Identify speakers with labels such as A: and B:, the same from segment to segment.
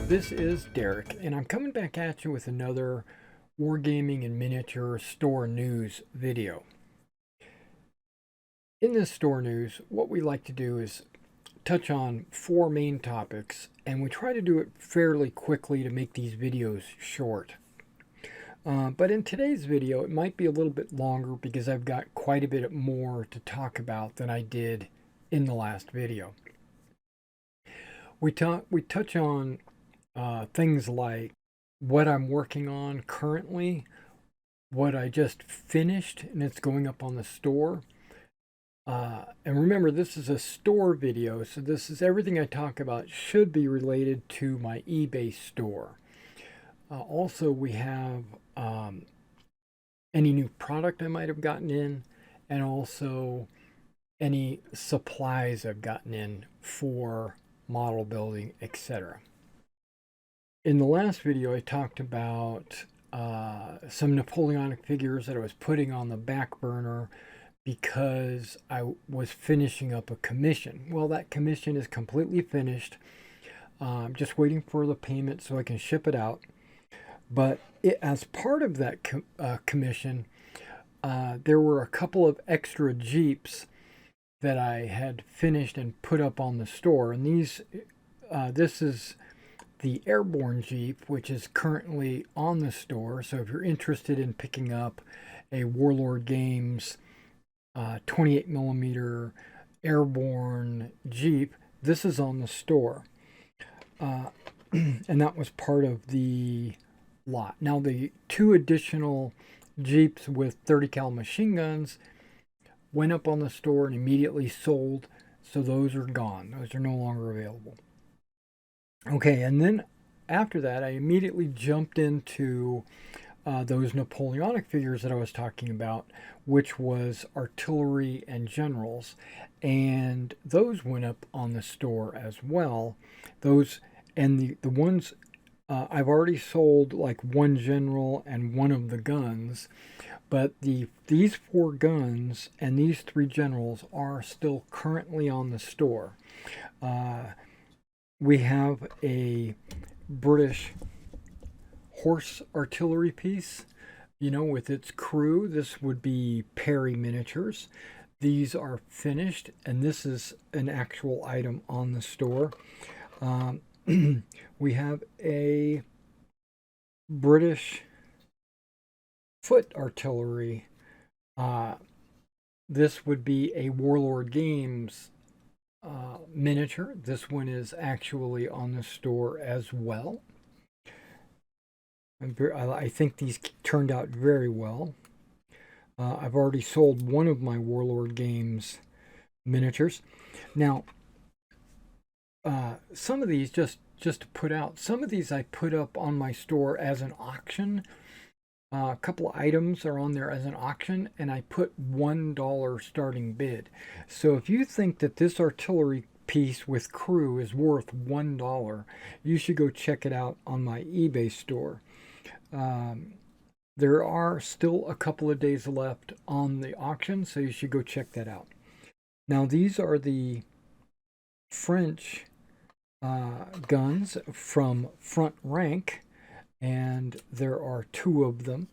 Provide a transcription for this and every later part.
A: This is Derek, and I'm coming back at you with another Wargaming and Miniature Store News video. In this store news, what we like to do is touch on four main topics, and we try to do it fairly quickly to make these videos short. But in today's video, it might be a little bit longer because I've got quite a bit more to talk about than I did in the last video. We touch on things like what I'm working on currently, what I just finished and it's going up on the store. And remember, this is a store video, so this is everything I talk about should be related to my eBay store. Also, we have any new product I might have gotten in, and also any supplies I've gotten in for model building, etc. In the last video, I talked about some Napoleonic figures that I was putting on the back burner because I was finishing up a commission. Well, that commission is completely finished. I'm just waiting for the payment so I can ship it out. But as part of that commission, there were a couple of extra Jeeps that I had finished and put up on the store. And this is the Airborne Jeep, which is currently on the store. So if you're interested in picking up a Warlord Games 28 millimeter Airborne Jeep, this is on the store. And that was part of the lot. Now the two additional Jeeps with 30 cal machine guns went up on the store and immediately sold. So those are gone. Those are no longer available. Okay, and then after that, I immediately jumped into those Napoleonic figures that I was talking about, which was artillery and generals, and those went up on the store as well. Those and the ones I've already sold, like one general and one of the guns, but these four guns and these three generals are still currently on the store. We have a British horse artillery piece, with its crew. This would be Perry Miniatures. These are finished, and this is an actual item on the store. We have a British foot artillery. This would be a Warlord Games miniature. This one is actually on the store as well. I think these turned out very well. I've already sold one of my Warlord Games miniatures. Now, some of these, just to put out, some of these I put up on my store as an auction. A couple of items are on there as an auction, and I put $1 starting bid. So if you think that this artillery piece with crew is worth $1, you should go check it out on my eBay store. There are still a couple of days left on the auction, so you should go check that out. Now, these are the French guns from Front Rank, and there are two of them,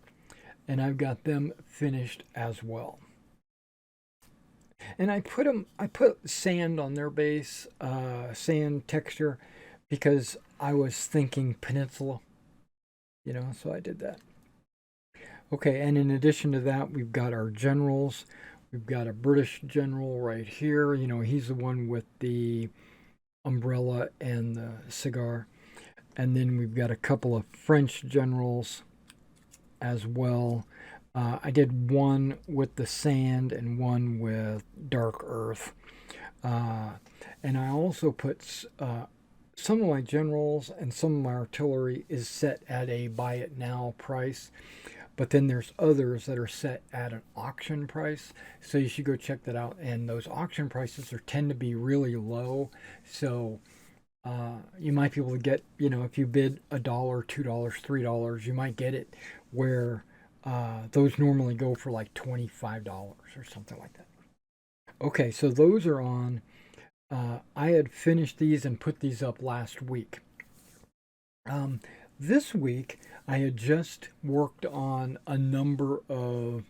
A: and I've got them finished as well. And I put sand on their base, sand texture, because I was thinking peninsula, so I did that. Okay, and in addition to that, we've got our generals. We've got a British general right here. He's the one with the umbrella and the cigar. And then we've got a couple of French generals as well. I did one with the sand and one with dark earth. And I also put some of my generals and some of my artillery is set at a buy it now price. But then there's others that are set at an auction price. So you should go check that out. And those auction prices tend to be really low. So you might be able to get, if you bid $1, $2, $3, you might get it where those normally go for like $25 or something like that. Okay, so those are on. I had finished these and put these up last week. Um, this week, I had just worked on a number of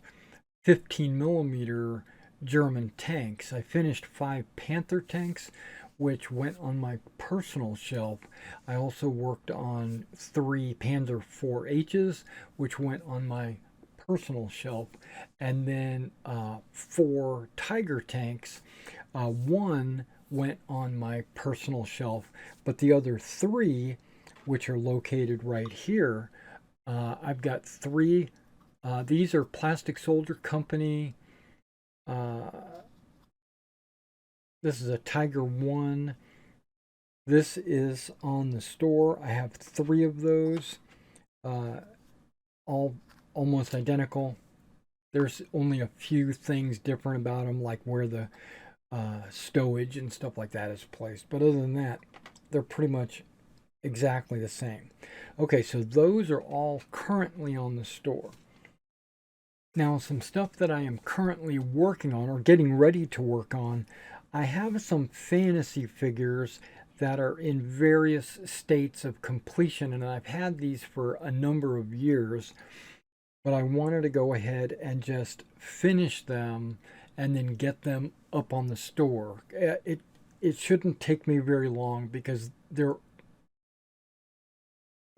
A: 15 millimeter German tanks. I finished 5 Panther tanks, which went on my personal shelf. I also worked on 3 Panzer IV H's, which went on my personal shelf, and then 4 Tiger tanks. One went on my personal shelf, but the other three, which are located right here, I've got three. These are Plastic Soldier Company. Uh, this is a Tiger 1. This is on the store. I have 3 of those, uh, all almost identical. There's only a few things different about them, like where the stowage and stuff like that is placed. But other than that, they're pretty much exactly the same. Okay, so those are all currently on the store. Now, some stuff that I am currently working on or getting ready to work on, I have some fantasy figures that are in various states of completion, and I've had these for a number of years, but I wanted to go ahead and just finish them and then get them up on the store. It shouldn't take me very long because they're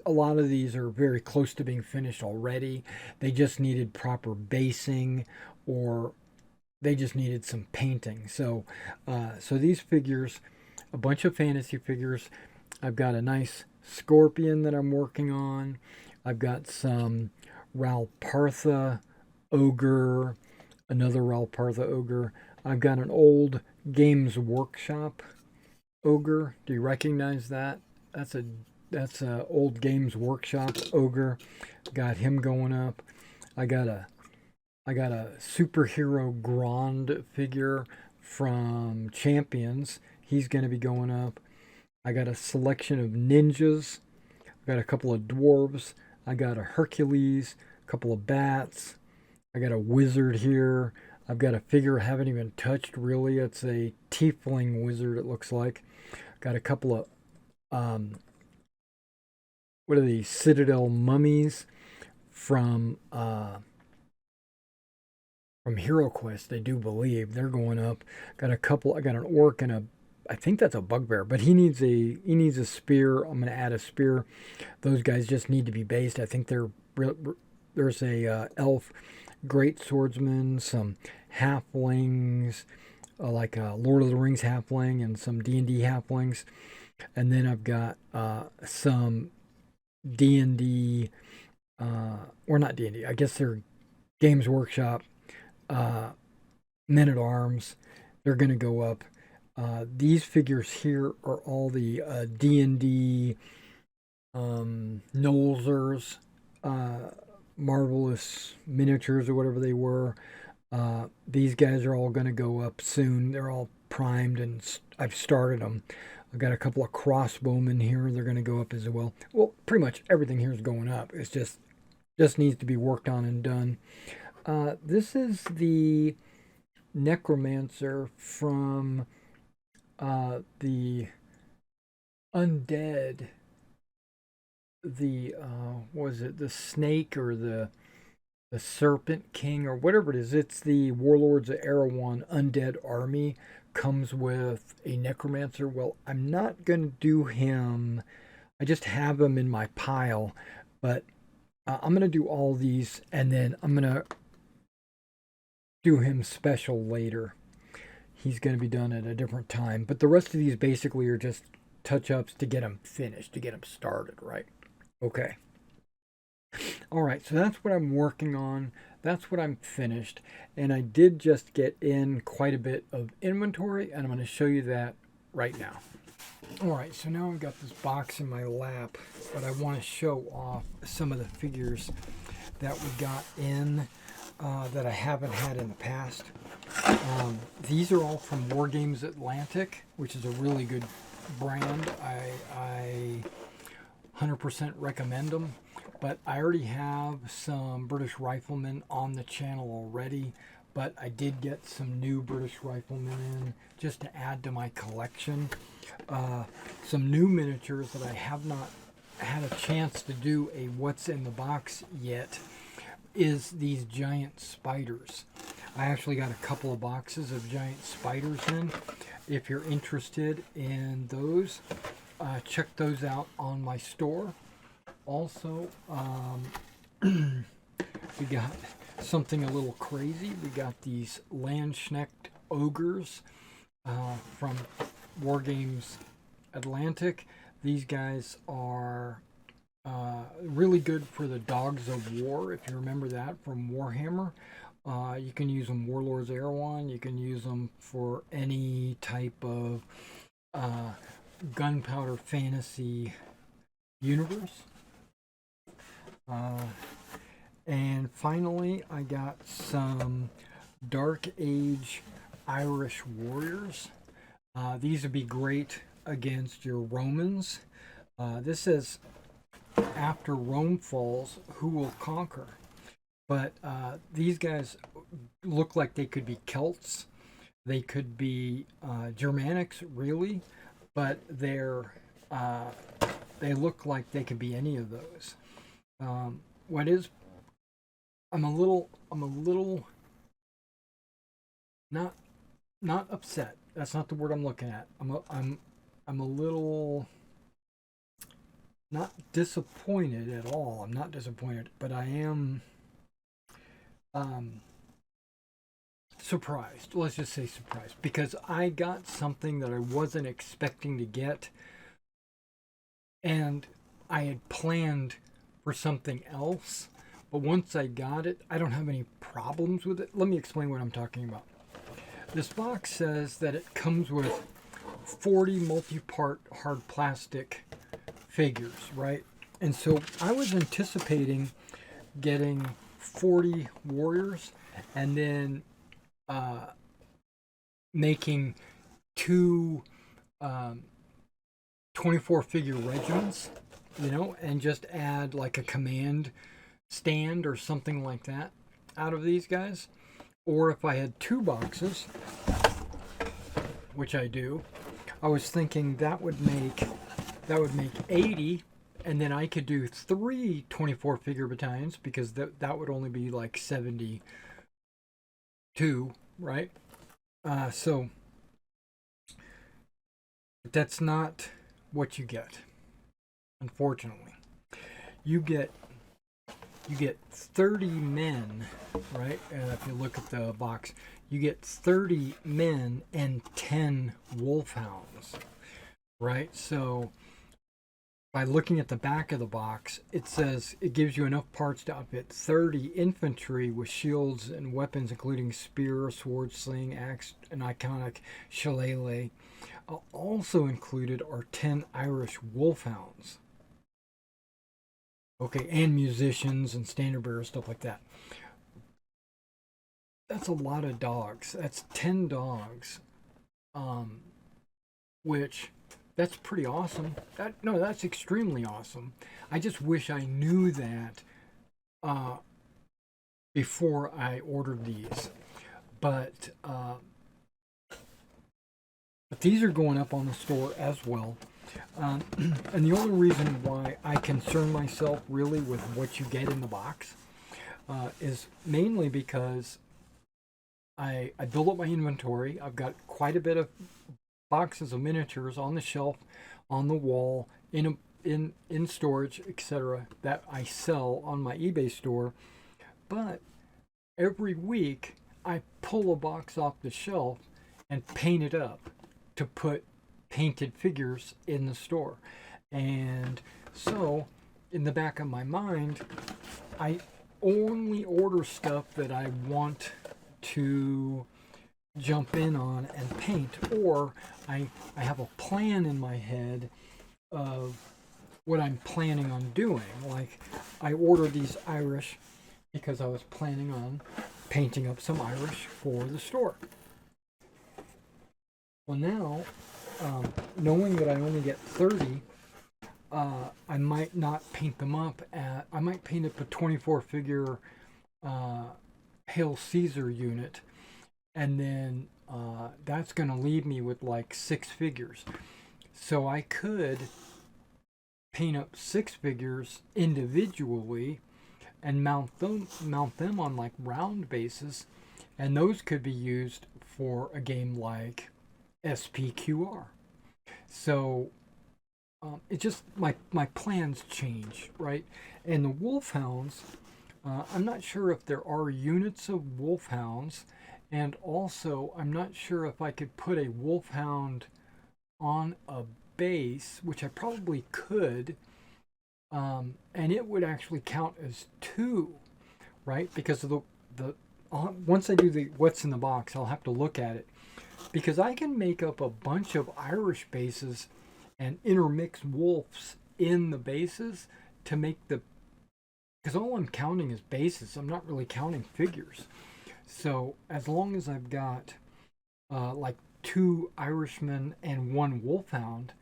A: a lot of these are very close to being finished already. They just needed proper basing, or they just needed some painting. So these figures, a bunch of fantasy figures. I've got a nice scorpion that I'm working on. I've got some Ralpartha ogre, another Ralpartha ogre. I've got an old Games Workshop ogre. Do you recognize that? That's a old Games Workshop ogre. Got him going up. I got a superhero Grand figure from Champions. He's going to be going up. I got a selection of ninjas. I got a couple of dwarves. I got a Hercules, a couple of bats. I got a wizard here. I've got a figure I haven't even touched really. It's a tiefling wizard, it looks like. Got a couple of what are these Citadel mummies from Hero Quest? I do believe they're going up. Got a couple. I got an orc and I think that's a bugbear, but he needs a spear. I'm going to add a spear. Those guys just need to be based. I think there's a elf, great swordsman, some halflings, like a Lord of the Rings halfling, and some D&D halflings, and then I've got some D&D, or not D&D. I guess they're Games Workshop men at arms. They're going to go up. These figures here are all the D&D Nolzers, marvelous miniatures or whatever they were. These guys are all going to go up soon. They're all primed and I've started them. I've got a couple of crossbowmen here. They're going to go up as well. Well, pretty much everything here is going up. It's just needs to be worked on and done. This is the necromancer from the undead. The was it the snake or the serpent king or whatever it is? It's the warlords of Erewhon undead army. Comes with a necromancer. Well, I'm not gonna do him. I just have him in my pile, but I'm gonna do all these, and then I'm gonna do him special later. He's gonna be done at a different time. But the rest of these basically are just touch-ups to get him finished, to get him started, right? Okay. All right, so that's what I'm working on. That's what I'm finished. And I did just get in quite a bit of inventory, and I'm going to show you that right now. All right, so now I've got this box in my lap, but I want to show off some of the figures that we got in that I haven't had in the past. These are all from Wargames Atlantic, which is a really good brand. I 100% recommend them. But I already have some British Riflemen on the channel already. But I did get some new British Riflemen in just to add to my collection. Some new miniatures that I have not had a chance to do a what's in the box yet is these giant spiders. I actually got a couple of boxes of giant spiders in. If you're interested in those, check those out on my store. Also, we got something a little crazy. We got these Landsknecht ogres from Wargames Atlantic. These guys are really good for the Dogs of War, if you remember that from Warhammer. You can use them Warlords Erewhon. You can use them for any type of gunpowder fantasy universe. And finally, I got some Dark Age Irish warriors. These would be great against your Romans. This says, after Rome falls, who will conquer? But these guys look like they could be Celts. They could be Germanics, really, but they look like they could be any of those. What is? I'm a little not upset. That's not the word I'm looking at. I'm a little not disappointed at all. I'm not disappointed, but I am surprised. Let's just say surprised, because I got something that I wasn't expecting to get, and I had planned for something else, but once I got it, I don't have any problems with it. Let me explain what I'm talking about. This box says that it comes with 40 multi-part hard plastic figures, right? And so I was anticipating getting 40 warriors and then making two 24 figure regiments, and just add like a command stand or something like that out of these guys. Or if I had two boxes, which I do, I was thinking that would make 80, and then I could do three 24 figure battalions, because that would only be like 72, right? So that's not what you get, unfortunately. You get 30 men, right? If you look at the box, you get 30 men and 10 wolfhounds, right? So by looking at the back of the box, it says it gives you enough parts to outfit 30 infantry with shields and weapons, including spear, sword, sling, axe, and iconic shillelagh. Also included are 10 Irish wolfhounds. Okay, and musicians and standard bearers, stuff like that. That's a lot of dogs. That's 10 dogs. Which, that's pretty awesome. That's extremely awesome. I just wish I knew that before I ordered these. But these are going up on the store as well. And the only reason why I concern myself really with what you get in the box is mainly because I build up my inventory. I've got quite a bit of boxes of miniatures on the shelf, on the wall, in storage, etc., that I sell on my eBay store. But every week I pull a box off the shelf and paint it up to put painted figures in the store. And so in the back of my mind, I only order stuff that I want to jump in on and paint, or I have a plan in my head of what I'm planning on doing. Like, I ordered these Irish because I was planning on painting up some Irish for the store. Well, now, knowing that I only get 30, I might not paint them up I might paint up a 24 figure Hail Caesar unit, and then that's going to leave me with like 6 figures. So I could paint up 6 figures individually and mount them on like round bases, and those could be used for a game like SPQR. So it just my plans change, right? And the wolfhounds, I'm not sure if there are units of wolfhounds, and also I'm not sure if I could put a wolfhound on a base, which I probably could, and it would actually count as 2, right? Because of the once I do the what's in the box, I'll have to look at it, because I can make up a bunch of Irish bases and intermix wolves in the bases to make the, because all I'm counting is bases. I'm not really counting figures. So as long as I've got like 2 Irishmen and 1 wolfhound,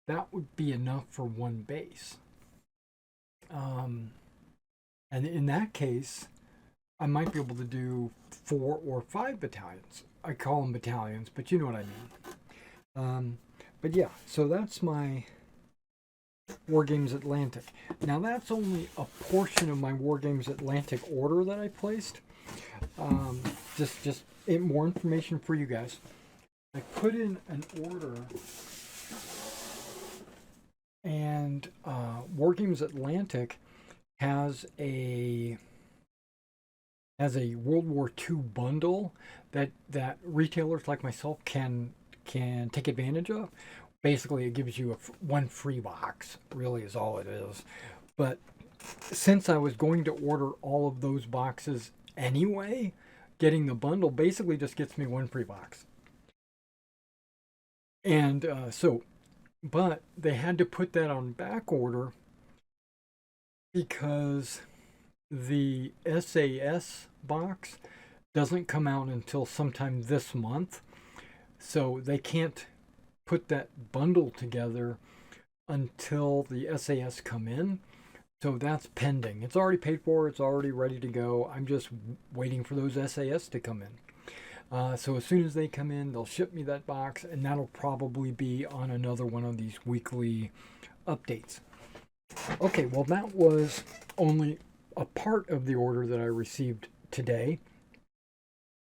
A: that would be enough for 1 base. And in that case, I might be able to do 4 or 5 battalions. I call them battalions, but you know what I mean. But yeah, so that's my Wargames Atlantic. Now that's only a portion of my Wargames Atlantic order that I placed. Just more information for you guys. I put in an order, and Wargames Atlantic has a World War II bundle that retailers like myself can take advantage of. Basically, it gives you one free box, really is all it is. But since I was going to order all of those boxes anyway, getting the bundle basically just gets me 1 free box. And but they had to put that on back order because the SAS box doesn't come out until sometime this month. So they can't put that bundle together until the SAS come in. So that's pending. It's already paid for. It's already ready to go. I'm just waiting for those SAS to come in. So as soon as they come in, they'll ship me that box, and that'll probably be on another one of these weekly updates. Okay, well, that was only a part of the order that I received today.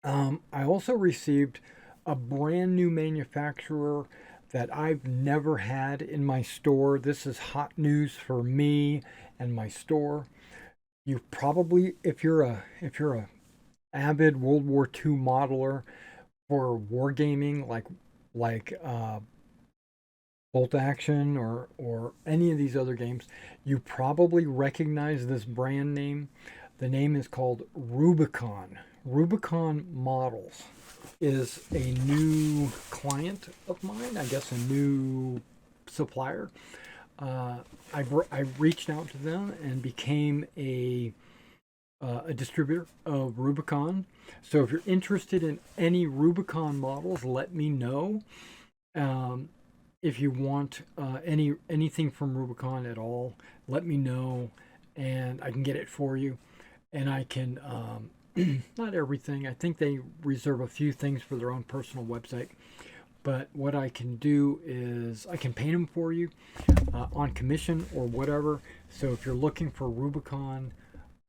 A: I also received a brand new manufacturer that I've never had in my store. This is hot news for me and my store. You probably, if you're a avid World War II modeler for wargaming, like Bolt Action or any of these other games, you probably recognize this brand name. The name is called Rubicon. Rubicon Models is a new client of mine, I guess a new supplier. I reached out to them and became a distributor of Rubicon. So if you're interested in any Rubicon models, let me know. If you want anything from Rubicon at all, let me know, and I can get it for you. And I can, not everything. I think they reserve a few things for their own personal website. But what I can do is I can paint them for you on commission or whatever. So if you're looking for Rubicon,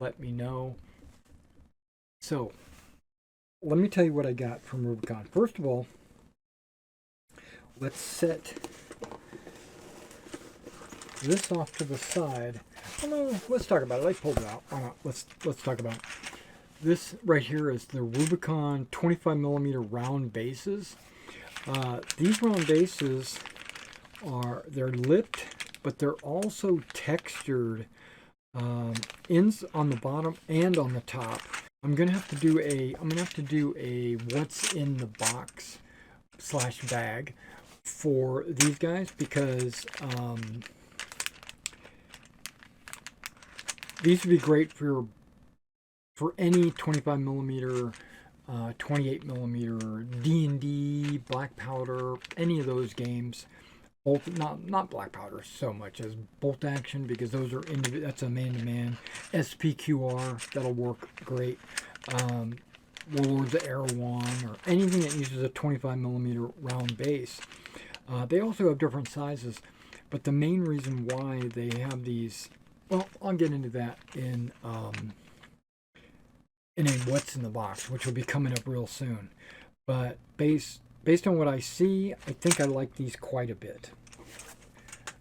A: let me know. So let me tell you what I got from Rubicon. First of all, let's set this off to the side. Oh no, let's talk about it. I pulled it out. Let's talk about it. This right here is the Rubicon 25mm round bases. These round bases they're lipped, but they're also textured ends on the bottom and on the top. I'm gonna have to do a what's in the box / bag for these guys, because these would be great for any 25mm, 28mm, D&D, Black Powder, any of those games. Not Black Powder so much as Bolt Action, because those are that's a man-to-man. SPQR, that'll work great. Warlords of Erewhon, or anything that uses a 25mm round base. They also have different sizes, But the main reason why they have these, well, I'll get into that in a what's in the box, which will be coming up real soon. But based on what I see, I think I like these quite a bit.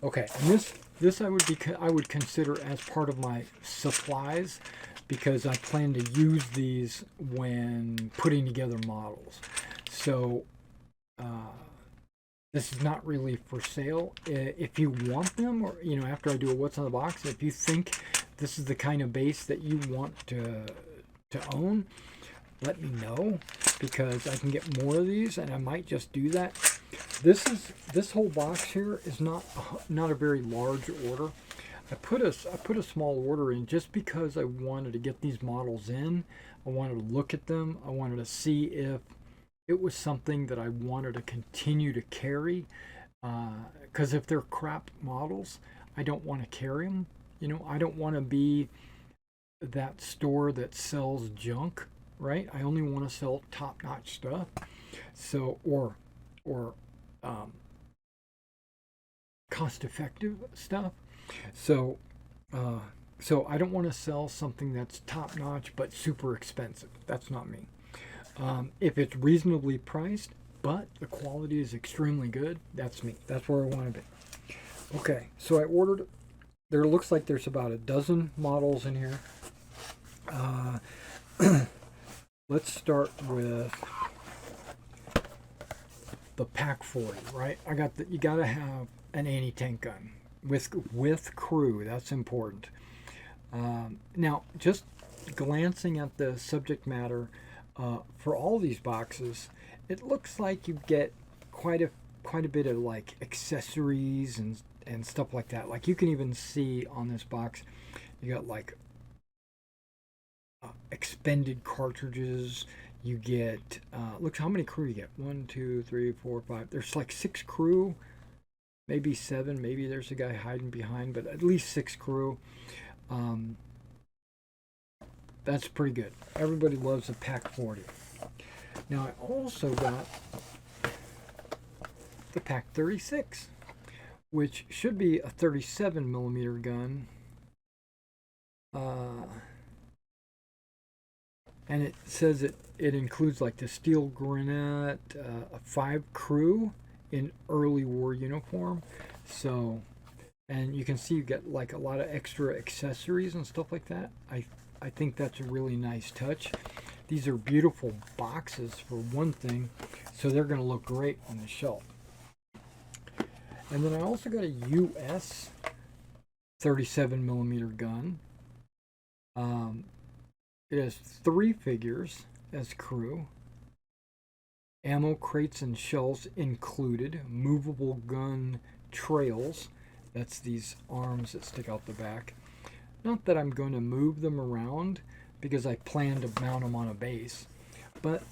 A: Okay, and this I would consider as part of my supplies, because I plan to use these when putting together models. So this is not really for sale. If you want them, or after I do a what's on the box, if you think this is the kind of base that you want to own, let me know, because I can get more of these, and I might just do that. This whole box here is not a very large order. I put a small order in just because I wanted to get these models in. I wanted to look at them. I wanted to see if it was something that I wanted to continue to carry. Because if they're crap models, I don't want to carry them. I don't want to be that store that sells junk, right? I only want to sell top-notch stuff. So, or cost-effective stuff. So I don't want to sell something that's top-notch but super expensive. That's not me. If it's reasonably priced but the quality is extremely good, that's me. That's where I want to be. Okay, so I ordered. There looks like there's about a dozen models in here. Let's start with the Pack 40, right? You gotta have an anti-tank gun with crew. That's important. Now, just glancing at the subject matter for all these boxes, it looks like you get quite a bit of like accessories and stuff like that. Like you can even see on this box, you got like expended cartridges. You get look how many crew you get. 1, 2, 3, 4, 5. There's like 6 crew, maybe 7. Maybe there's a guy hiding behind, but at least 6 crew. That's pretty good. Everybody loves a Pack 40. Now I also got the Pack 36, which should be a 37 millimeter gun. And it says it includes like the steel grenade, a 5 crew in early war uniform. So, and you can see you get like a lot of extra accessories and stuff like that. I think that's a really nice touch. These are beautiful boxes for one thing, so they're going to look great on the shelf. And then I also got a US 37 millimeter gun. It has 3 figures as crew, ammo crates and shells included, movable gun trails. That's these arms that stick out the back. Not that I'm going to move them around because I plan to mount them on a base, but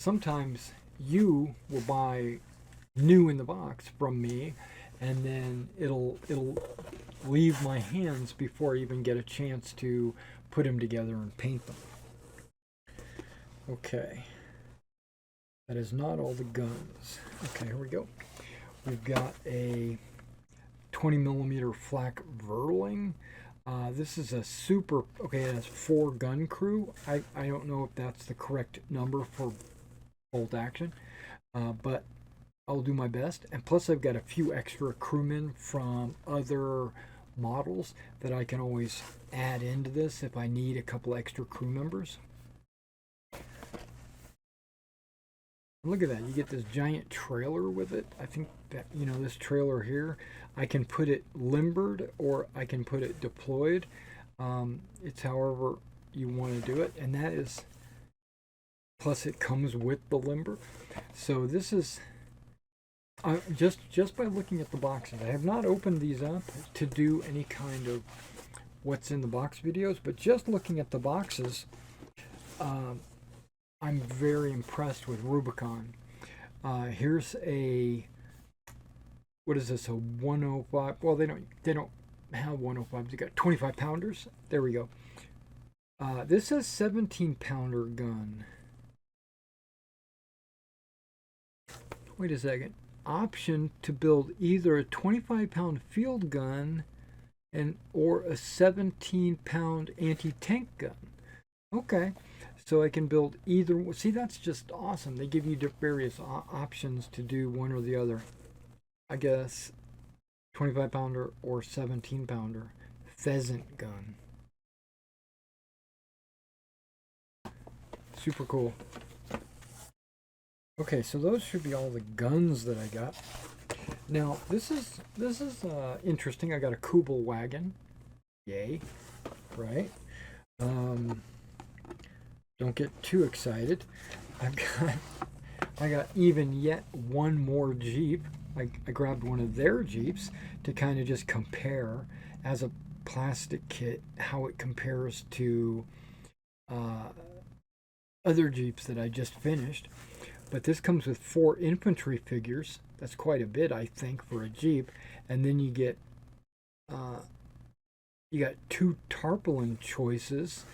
A: sometimes you will buy new in the box from me, and then it'll leave my hands before I even get a chance to put them together and paint them. Okay, that is not all the guns. Okay, here we go. We've got a 20 millimeter flak Verling. This is a super, okay, it has 4 gun crew. I don't know if that's the correct number for bolt action, but I'll do my best. And plus I've got a few extra crewmen from other models that I can always add into this if I need a couple extra crew members. Look at that, you get this giant trailer with it. I think that, this trailer here, I can put it limbered or I can put it deployed. It's however you want to do it, and that is, plus it comes with the limber. So this is, just by looking at the boxes, I have not opened these up to do any kind of what's in the box videos, but just looking at the boxes, I'm very impressed with Rubicon. Here's a, what is this, a 105? Well, they don't have 105s. They got 25 pounders. There we go. This is 17 pounder gun. Wait a second. option to build either a 25-pound field gun or a 17-pound anti-tank gun. Okay, so I can build either. See, that's just awesome. They give you various options to do one or the other. I guess 25-pounder or 17-pounder pheasant gun. Super cool. Okay, so those should be all the guns that I got. Now this is interesting. I got a Kubel wagon. Yay! Right. Don't get too excited. I got even yet one more Jeep. I grabbed one of their Jeeps to kind of just compare as a plastic kit how it compares to other Jeeps that I just finished. But this comes with 4 infantry figures. That's quite a bit, I think, for a Jeep. And then you get 2 tarpaulin choices.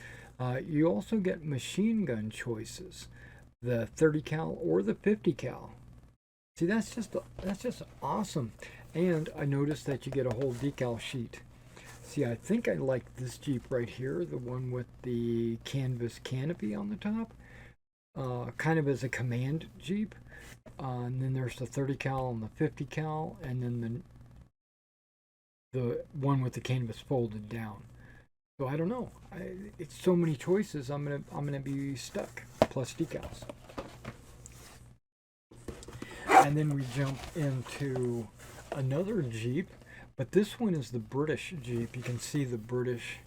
A: You also get machine gun choices, the 30 cal or the 50 cal. See, that's just awesome. And I noticed that you get a whole decal sheet. See, I think I like this Jeep right here, the one with the canvas canopy on the top, kind of as a command Jeep. And then there's the 30 cal and the 50 cal, and then the one with the canvas folded down. So I don't know. It's so many choices. I'm gonna be stuck. Plus decals. And then we jump into another Jeep, but this one is the British Jeep. You can see the British.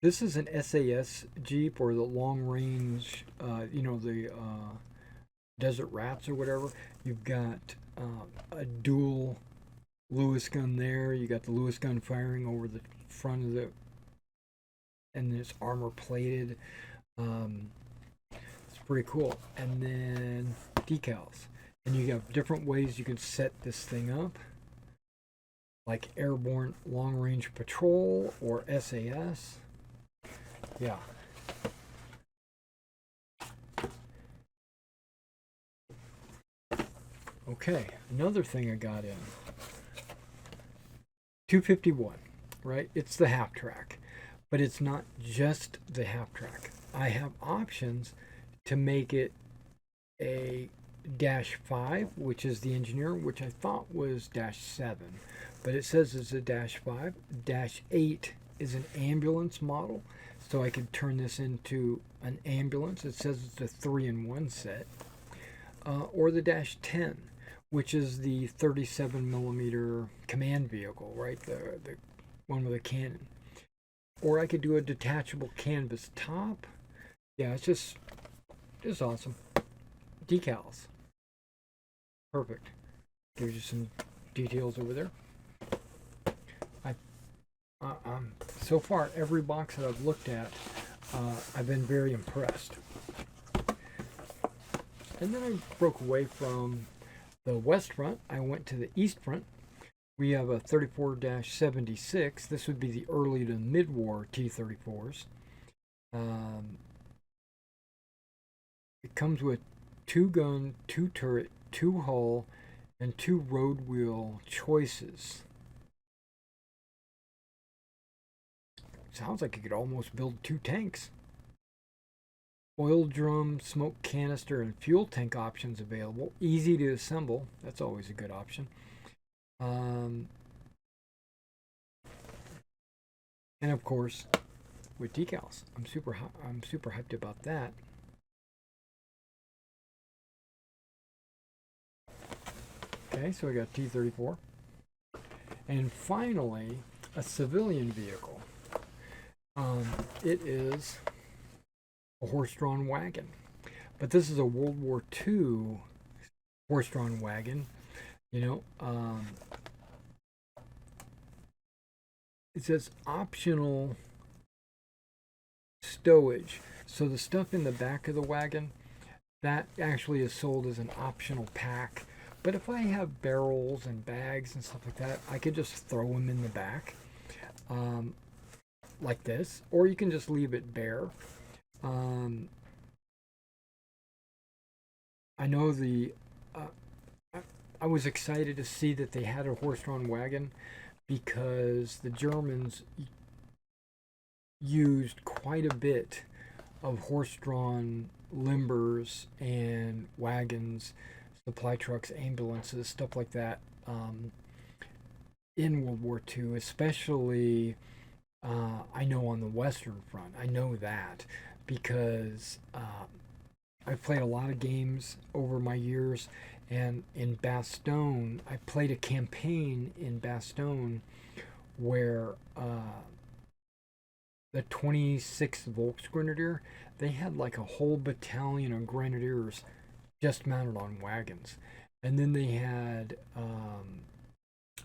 A: This is an SAS Jeep, or the long range, the Desert Rats or whatever. You've got a dual Lewis gun there. You got the Lewis gun firing over the front of the, and it's armor plated. It's pretty cool. And then decals. And you have different ways you can set this thing up, like Airborne Long Range Patrol or SAS. Yeah. Okay, another thing I got in. 251, right? It's the half track, but it's not just the half track. I have options to make it a -5, which is the engineer, which I thought was -7, but it says it's a -5. -8 is an ambulance model, so I could turn this into an ambulance. It says it's a 3-in-1 set, or the -10, which is the 37 millimeter command vehicle, right? The one with a cannon. Or I could do a detachable canvas top. Yeah, it's just awesome. Decals. Perfect. Gives you some details over there. So far, every box that I've looked at, I've been very impressed. And then I broke away from the west front. I went to the east front. We have a 34-76. This would be the early to mid-war T-34s. It comes with 2 gun, 2 turret, 2 hull, and 2 road wheel choices. Sounds like you could almost build 2 tanks. Oil drum, smoke canister, and fuel tank options available. Easy to assemble. That's always a good option. And of course, with decals, I'm super hyped about that. Okay, so I got T-34, and finally a civilian vehicle. It is a horse-drawn wagon, but this is a World War II horse-drawn wagon. It says optional stowage. So the stuff in the back of the wagon, that actually is sold as an optional pack. But if I have barrels and bags and stuff like that, I could just throw them in the back, like this, or you can just leave it bare. I know uh, I, I was excited to see that they had a horse-drawn wagon because the Germans used quite a bit of horse-drawn limbers and wagons, supply trucks, ambulances, stuff like that, in World War II, especially I know on the Western Front. I know that because I've played a lot of games over my years, and in Bastogne, I played a campaign in Bastogne where the 26th Volksgrenadier, they had like a whole battalion of grenadiers just mounted on wagons. And then they had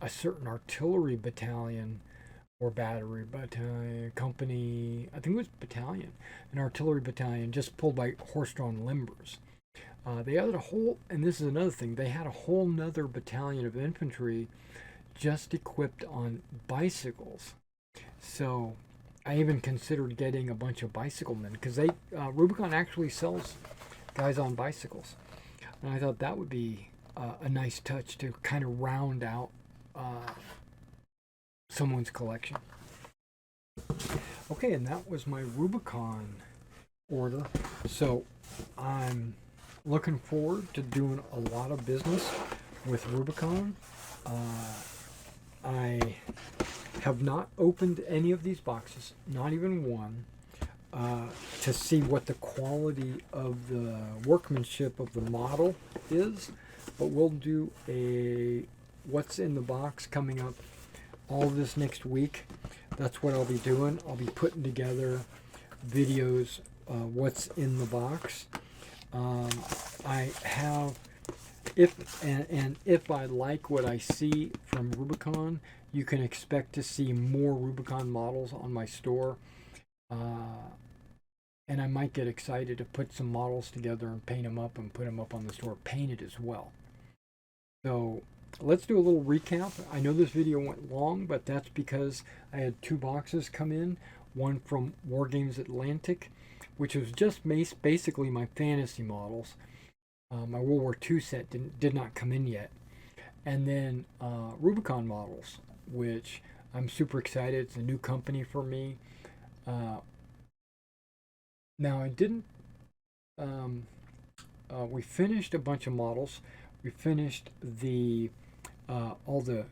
A: a certain artillery battalion or battery battalion company, I think it was battalion, an artillery battalion just pulled by horse-drawn limbers. They had a whole, and this is another thing, they had a whole nother battalion of infantry just equipped on bicycles. So I even considered getting a bunch of bicyclemen because they Rubicon actually sells guys on bicycles, and I thought that would be a nice touch to kind of round out someone's collection. Okay, and that was my Rubicon order. So I'm looking forward to doing a lot of business with Rubicon. I have not opened any of these boxes, not even one, to see what the quality of the workmanship of the model is. But we'll do a what's in the box coming up all this next week. That's what I'll be doing. I'll be putting together videos, what's in the box. I have, if I like what I see from Rubicon, you can expect to see more Rubicon models on my store. And I might get excited to put some models together and paint them up and put them up on the store painted as well. So let's do a little recap. I know this video went long, but that's because I had two boxes come in. One from Wargames Atlantic, which was just basically my fantasy models. My World War II set did not come in yet. And then Rubicon models, which I'm super excited. It's a new company for me. Now I didn't. We finished a bunch of models. We finished the all the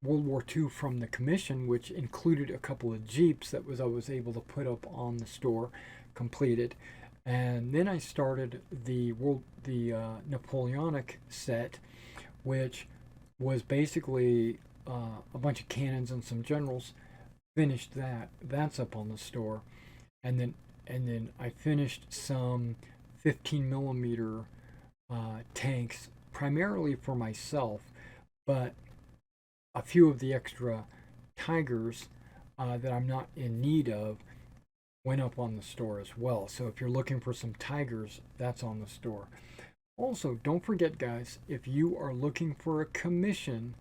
A: World War II from the commission, which included a couple of Jeeps that I was able to put up on the store, completed. And then I started the Napoleonic set, which was basically a bunch of cannons and some generals. Finished that. That's up on the store. And then I finished some 15 millimeter tanks, primarily for myself, but a few of the extra Tigers that I'm not in need of went up on the store as well. So if you're looking for some Tigers, that's on the store. Also, don't forget, guys, if you are looking for a commission,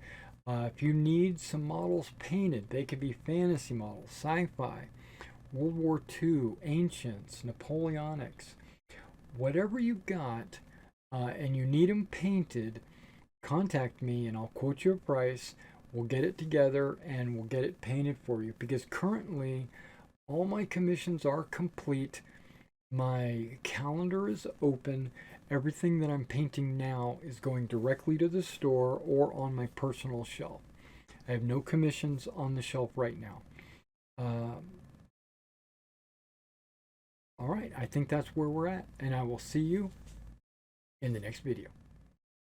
A: if you need some models painted, they could be fantasy models, sci-fi, World War II, ancients, Napoleonics, whatever you got, and you need them painted, contact me and I'll quote you a price. We'll get it together and we'll get it painted for you, because currently all my commissions are complete. My calendar is open. Everything that I'm painting now is going directly to the store or on my personal shelf. I have no commissions on the shelf right now. All right, I think that's where we're at, and I will see you in the next video.